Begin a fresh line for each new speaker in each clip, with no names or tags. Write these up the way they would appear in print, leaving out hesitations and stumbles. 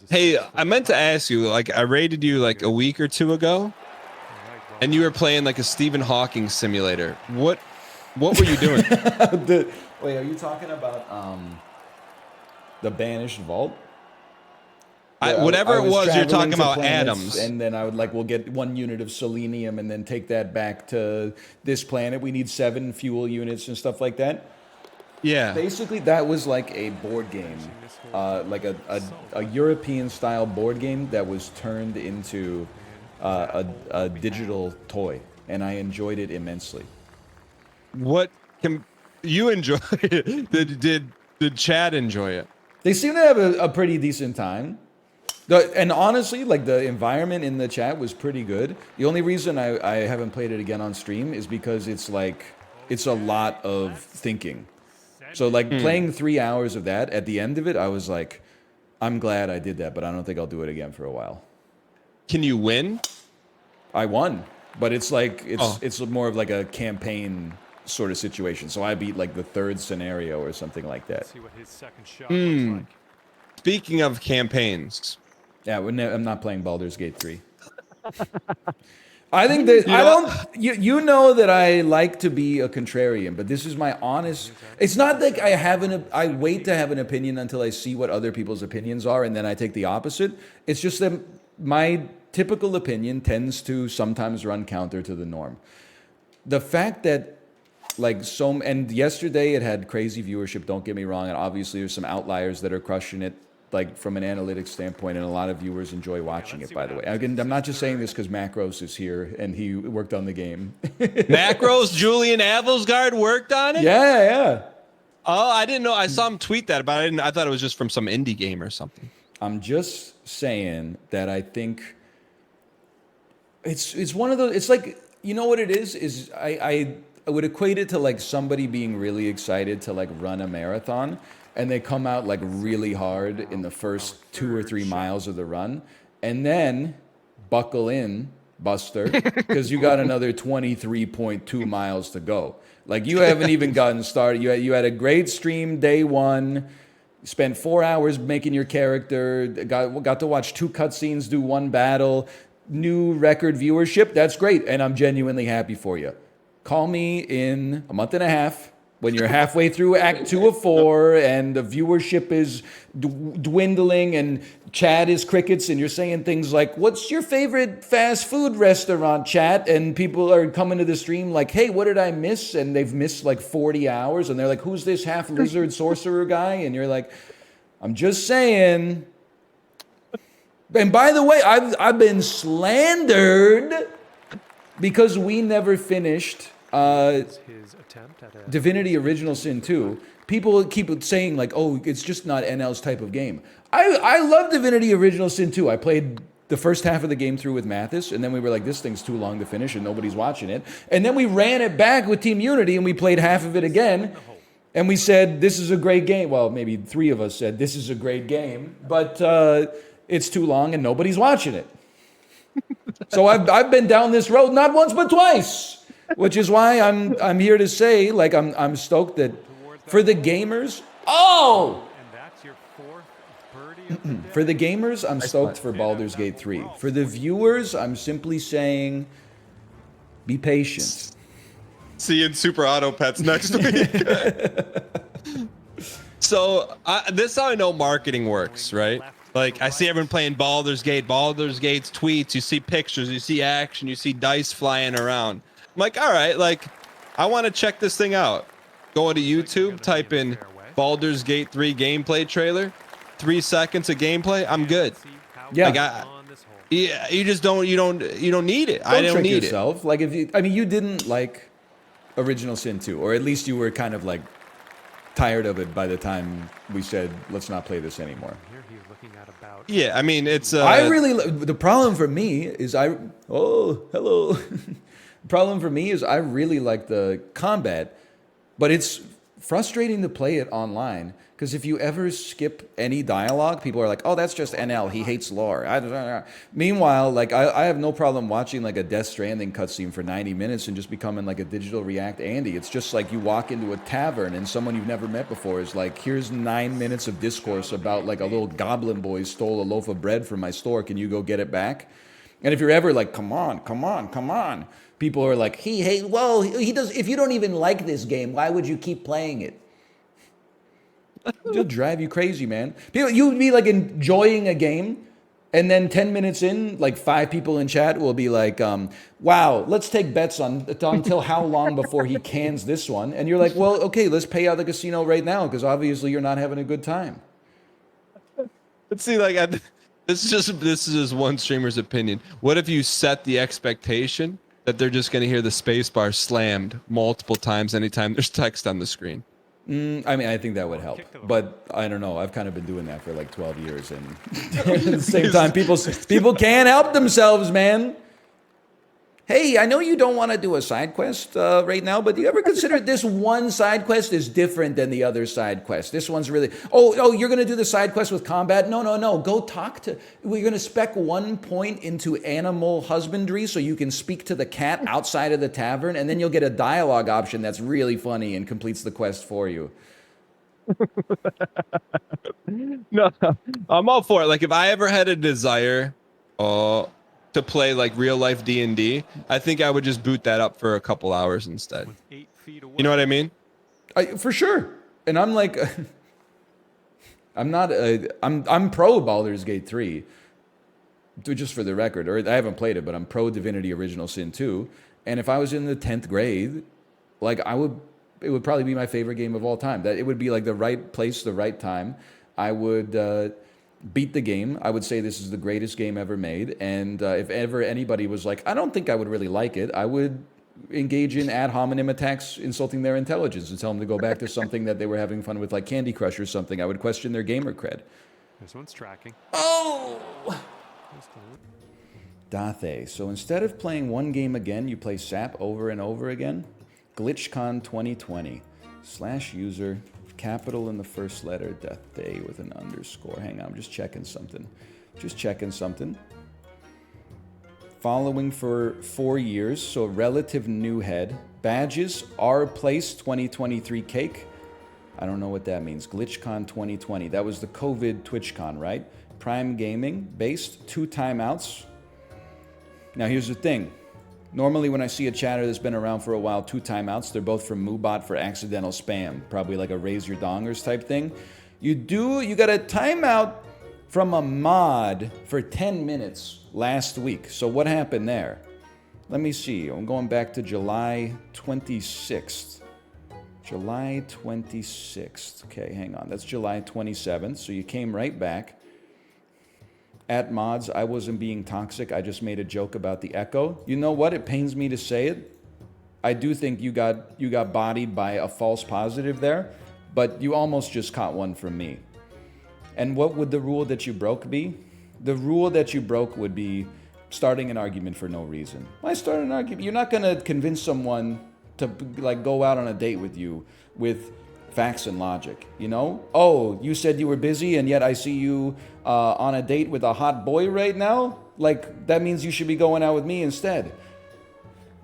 Hey, I meant to ask you, like, I rated you like a week or two ago, and you were playing like a Stephen Hawking simulator. What were you doing?
Wait, are you talking about the Banished Vault? I
Whatever it
was
was, you're
traveling
talking
to
about
planets,
atoms.
and then I would like, we'll get 1 unit of selenium, and then take that back to this planet. We need 7 fuel units and stuff like that.
Yeah.
Basically, that was like a board game, like a European style board game that was turned into a digital toy, and I enjoyed it immensely.
What can you enjoy it? Did Chad enjoy it?
They seem to have a pretty decent time. And honestly, like the environment in the chat was pretty good. The only reason I haven't played it again on stream is because it's like, it's a lot of thinking. So like playing 3 hours of that, at the end of it, I was like, I'm glad I did that, but I don't think I'll do it again for a while.
Can you win?
I won, but it's like, it's more of like a campaign sort of situation. So I beat like the 3rd scenario or something like that.
See what his second shot looks like.
Speaking of campaigns,
Yeah, I'm not playing Baldur's Gate 3. I think that I don't. You know that I like to be a contrarian, but this is my honest. It's not like I have I wait to have an opinion until I see what other people's opinions are, and then I take the opposite. It's just that my typical opinion tends to sometimes run counter to the norm. The fact that and yesterday it had crazy viewership. Don't get me wrong, and obviously there's some outliers that are crushing it, like from an analytics standpoint, and a lot of viewers enjoy watching it, by the way. Again, I'm not just saying this because Macros is here and he worked on the game.
Macros, Julian Avelsgaard worked on it?
Yeah.
Oh, I didn't know. I saw him tweet that, but I thought it was just from some indie game or something.
I'm just saying that I think it's one of those, it's like, you know what it is I would equate it to like somebody being really excited to like run a marathon, and they come out like really hard in the first 2 or 3 miles of the run, and then buckle in, Buster, because you got another 23.2 miles to go. Like you haven't even gotten started. You had a great stream day 1. Spent 4 hours making your character. Got to watch 2 cutscenes, do 1 battle. New record viewership. That's great, and I'm genuinely happy for you. Call me in a month and a half when you're halfway through Act 2 of 4 and the viewership is dwindling and Chad is crickets, and you're saying things like, what's your favorite fast food restaurant, chat? And people are coming to the stream like, hey, what did I miss? And they've missed like 40 hours, and they're like, who's this half lizard sorcerer guy? And you're like, I'm just saying. And by the way, I've been slandered because we never finished Divinity Original Sin 2. People keep saying like, oh, it's just not NL's type of game. I love Divinity Original Sin 2. I played the first half of the game through with Mathis, and then we were like, this thing's too long to finish and nobody's watching it. And then we ran it back with Team Unity and we played half of it again. And we said, this is a great game. Well, maybe 3 of us said, this is a great game, but it's too long and nobody's watching it. So I've been down this road not once but twice, which is why I'm here to say, like, I'm stoked that for the gamers. Oh, for the gamers, I'm stoked for Baldur's Gate 3. For the viewers, I'm simply saying, be patient.
See you in Super Auto Pets next week. So this is how I know marketing works, right? Like, I see everyone playing Baldur's Gate's tweets, you see pictures, you see action, you see dice flying around. I'm like, all right, like, I want to check this thing out. Go to YouTube, type in Baldur's Gate 3 gameplay trailer, 3 seconds of gameplay, I'm good.
Yeah.
Like, you just don't need it. I don't
trick
need
yourself. Like, you didn't like Original Sin 2, or at least you were kind of like tired of it by the time we said, let's not play this anymore.
Yeah, I mean, it's...
the problem for me is the problem for me is I really like the combat, but it's frustrating to play it online, because if you ever skip any dialogue, people are like, oh, that's just NL, he hates lore. Meanwhile, like I have no problem watching like a Death Stranding cutscene for 90 minutes and just becoming like a digital React Andy. It's just like you walk into a tavern and someone you've never met before is like, here's 9 minutes of discourse about like a little goblin boy stole a loaf of bread from my store, can you go get it back? And if you're ever like, come on, people are like, he does. If you don't even like this game, why would you keep playing it? It'll drive you crazy, man. People, you would be like enjoying a game, and then 10 minutes in, like 5 people in chat will be like, wow, let's take bets on until how long before he cans this one. And you're like, well, okay, let's pay out the casino right now, because obviously you're not having a good time.
Let's see, like, this is just one streamer's opinion. What if you set the expectation that they're just going to hear the spacebar slammed multiple times anytime there's text on the screen?
I mean, I think that would help, but I don't know. I've kind of been doing that for like 12 years, and at the same time, people can't help themselves, man. Hey, I know you don't want to do a side quest right now, but do you ever consider this one side quest is different than the other side quest? This one's really... Oh, you're going to do the side quest with combat? No. Go talk to... We're going to spec 1 point into animal husbandry so you can speak to the cat outside of the tavern, and then you'll get a dialogue option that's really funny and completes the quest for you.
No, I'm all for it. Like, if I ever had a desire... to play like real life D&D, I think I would just boot that up for a couple hours instead. You know what I mean?
For sure. And I'm like, I'm pro Baldur's Gate 3, just for the record, or I haven't played it, but I'm pro Divinity Original Sin 2. And if I was in the 10th grade, like it would probably be my favorite game of all time. That it would be like the right place, the right time. I would beat the game. I would say this is the greatest game ever made. And if ever anybody was like, I don't think I would really like it, I would engage in ad hominem attacks insulting their intelligence and tell them to go back to something that they were having fun with, like Candy Crush or something. I would question their gamer cred.
This one's tracking.
Oh! Dathe. So instead of playing one game again, you play SAP over and over again? GlitchCon 2020 /user capital in the first letter, death day with an underscore. Hang on, I'm just checking something. Following for 4 years, so relative new head. Badges, R Place 2023 cake. I don't know what that means. GlitchCon 2020. That was the COVID TwitchCon, right? Prime Gaming, based, 2 timeouts. Now here's the thing. Normally when I see a chatter that's been around for a while, 2 timeouts, they're both from Moobot for accidental spam. Probably like a raise your dongers type thing. You got a timeout from a mod for 10 minutes last week. So what happened there? Let me see. I'm going back to July 26th. July 26th. Okay, hang on. That's July 27th. So you came right back. At mods, I wasn't being toxic. I just made a joke about the echo. You know what? It pains me to say it. I do think you got bodied by a false positive there, but you almost just caught one from me. And what would the rule that you broke be? The rule that you broke would be starting an argument for no reason. Why start an argument? You're not going to convince someone to like go out on a date with you with facts and logic, you know? Oh, you said you were busy and yet I see you on a date with a hot boy right now? Like, that means you should be going out with me instead.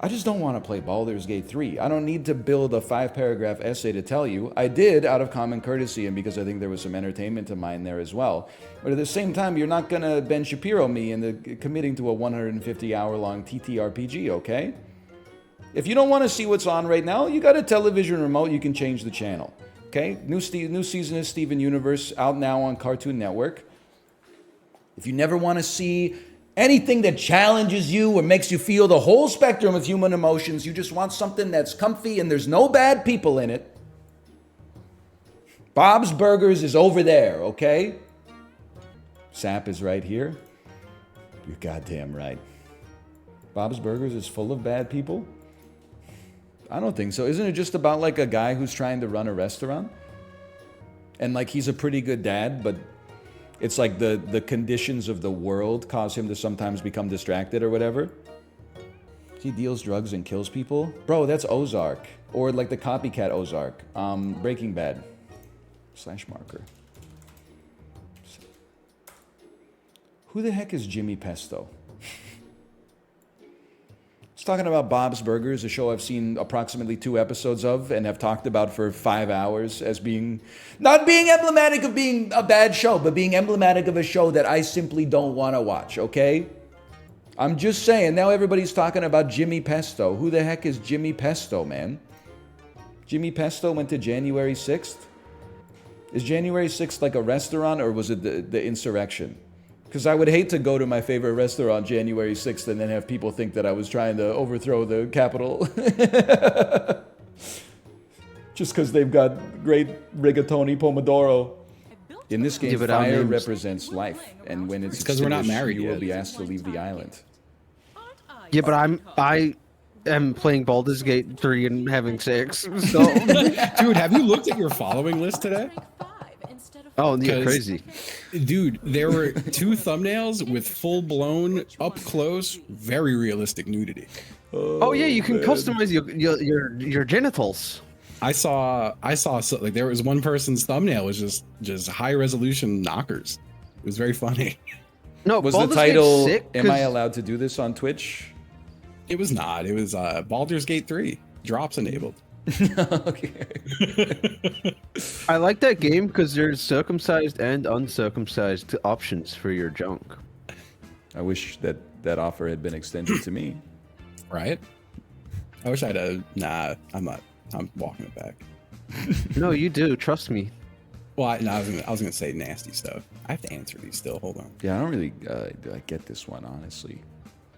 I just don't want to play Baldur's Gate 3. I don't need to build a 5-paragraph essay to tell you. I did out of common courtesy and because I think there was some entertainment to mine there as well. But at the same time, you're not going to Ben Shapiro me into committing to a 150-hour-long TTRPG, okay? If you don't want to see what's on right now, you got a television remote, you can change the channel. Okay? New season of Steven Universe out now on Cartoon Network. If you never want to see anything that challenges you or makes you feel the whole spectrum of human emotions, you just want something that's comfy and there's no bad people in it, Bob's Burgers is over there, okay? Sap is right here. You're goddamn right. Bob's Burgers is full of bad people? I don't think so. Isn't it just about like a guy who's trying to run a restaurant? And like he's a pretty good dad, but it's like the conditions of the world cause him to sometimes become distracted or whatever. He deals drugs and kills people? Bro, that's Ozark. Or like the copycat Ozark. Breaking Bad. / marker. Who the heck is Jimmy Pesto? It's talking about Bob's Burgers, a show I've seen approximately 2 episodes of and have talked about for 5 hours as being, not being emblematic of being a bad show, but being emblematic of a show that I simply don't want to watch, okay? I'm just saying, now everybody's talking about Jimmy Pesto. Who the heck is Jimmy Pesto, man? Jimmy Pesto went to January 6th? Is January 6th like a restaurant, or was it the insurrection? Because I would hate to go to my favorite restaurant January 6th and then have people think that I was trying to overthrow the Capitol. Just because they've got great rigatoni pomodoro. In this game, fire represents life, and when it's
because we're not married
you
yet.
will be asked to leave the island.
Yeah, but I am playing Baldur's Gate 3 and having sex. So,
Dude, have you looked at your following list today?
oh, you're
'Cause-
crazy.
Dude, there were 2 thumbnails with full-blown, up-close, very realistic nudity.
Oh yeah, you can customize your genitals.
I saw like there was one person's thumbnail was just high-resolution knockers. It was very funny.
No,
Was
Baldur's
the title,
Gate's sick
am I
'cause-
allowed to do this on Twitch?
It was not. It was Baldur's Gate 3 drops enabled.
Okay.
I like that game because there's circumcised and uncircumcised options for your junk.
I wish that offer had been extended to me.
Right? I wish I'd nah, I'm not. I'm walking it back.
No, you do. Trust me.
Well, I was gonna say nasty stuff. I have to answer these still. Hold on.
Yeah, I don't really get this one, honestly.